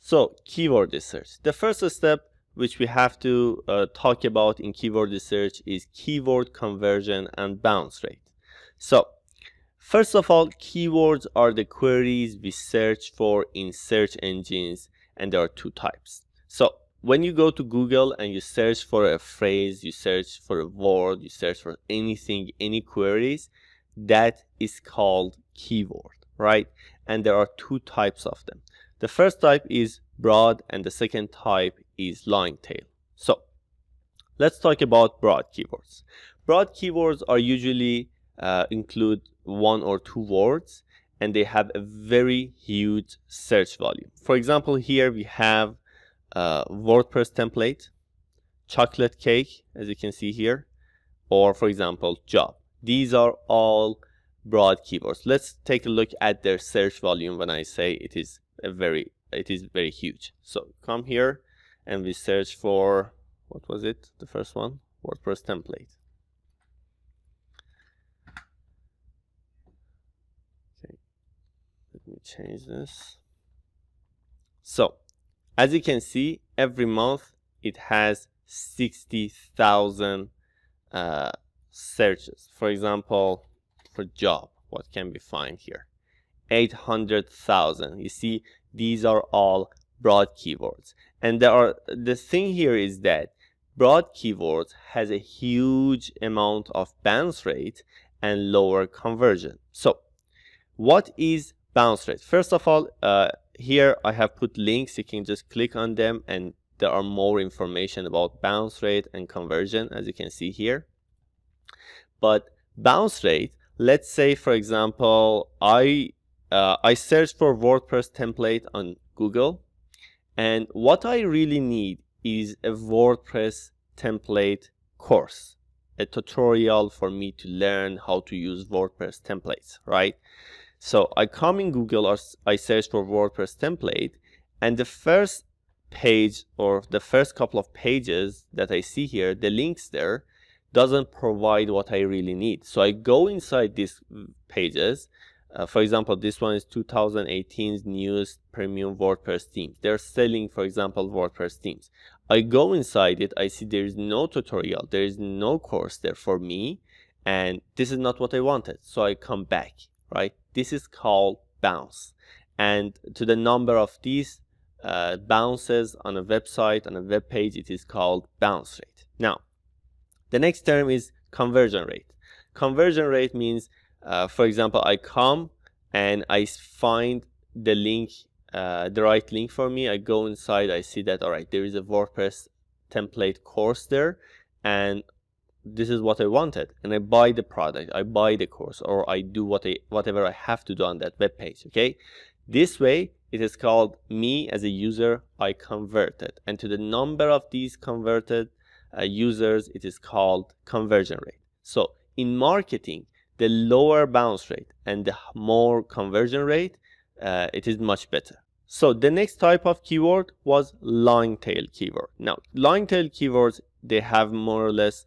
So keyword research. The first step which we have to talk about in keyword research is keyword conversion and bounce rate. So first of all, keywords are the queries we search for in search engines, and there are two types. So when you go to Google and you search for a phrase, you search for a word, you search for anything, any queries, that is called keyword, right? And there are two types of them. The first type is broad and the second type is long tail. So let's talk about broad keywords. Broad keywords are usually include one or two words, and they have a very huge search volume. For example, here we have WordPress template, chocolate cake, as you can see here, or for example, job. These are all broad keywords. Let's take a look at their search volume when I say it is very huge. So come here and we search for, what was it? The first one, WordPress template. Okay, let me change this. So as you can see, every month it has 60,000 searches. For example, for job, what can we find here? 800,000. You see, these are all broad keywords. And the thing here is that broad keywords has a huge amount of bounce rate and lower conversion. So what is bounce rate? First of all, here I have put links. You can just click on them and there are more information about bounce rate and conversion, as you can see here. But bounce rate, let's say for example, I searched for WordPress template on Google, and what I really need is a WordPress template course, a tutorial for me to learn how to use WordPress templates, right? So I come in Google, or I search for WordPress template, and the first page or the first couple of pages that I see here, the links there, doesn't provide what I really need. So I go inside these pages. For example, this one is 2018's newest premium WordPress themes. They're selling, for example, WordPress themes. I go inside it, I see there is no tutorial, there is no course there for me, and this is not what I wanted. So I come back, right? This is called bounce. And to the number of these bounces on a website, on a web page, it is called bounce rate. Now, the next term is conversion rate. Conversion rate means, for example, I come and I find the link, the right link for me. I go inside, I see that, all right, there is a WordPress template course there, and this is what I wanted. And I buy the product, I buy the course, or I do whatever I have to do on that web page, okay? This way, it is called me as a user, I converted. And to the number of these converted users, it is called conversion rate. So in marketing, the lower bounce rate and the more conversion rate, it is much better. So the next type of keyword was long tail keyword. Now, long tail keywords, they have more or less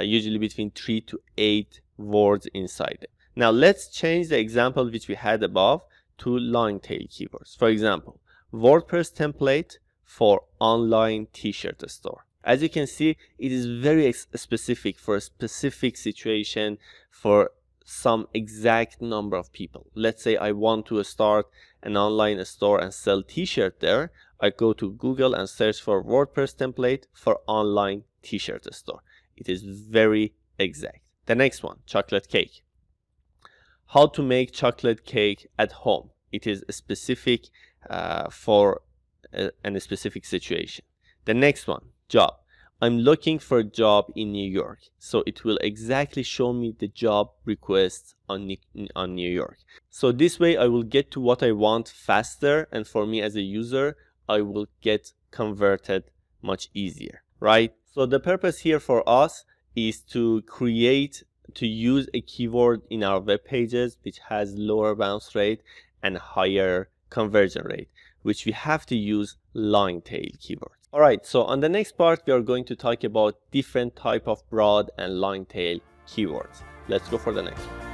usually between 3 to 8 words inside them. Now let's change the example which we had above to long tail keywords. For example, WordPress template for online t-shirt store. As you can see, it is very specific for a specific situation, for some exact number of people. Let's say I want to start an online store and sell t-shirt there. I go to Google and search for WordPress template for online t-shirt store. It is very exact. The next one, chocolate cake. How to make chocolate cake at home. It is specific for a specific situation. The next one, job. I'm looking for a job in New York. So it will exactly show me the job requests on New York. So this way I will get to what I want faster, and for me as a user, I will get converted much easier, right? So the purpose here for us is to use a keyword in our web pages which has lower bounce rate and higher conversion rate, which we have to use long tail keywords. All right, so on the next part, we are going to talk about different type of broad and long tail keywords. Let's go for the next one.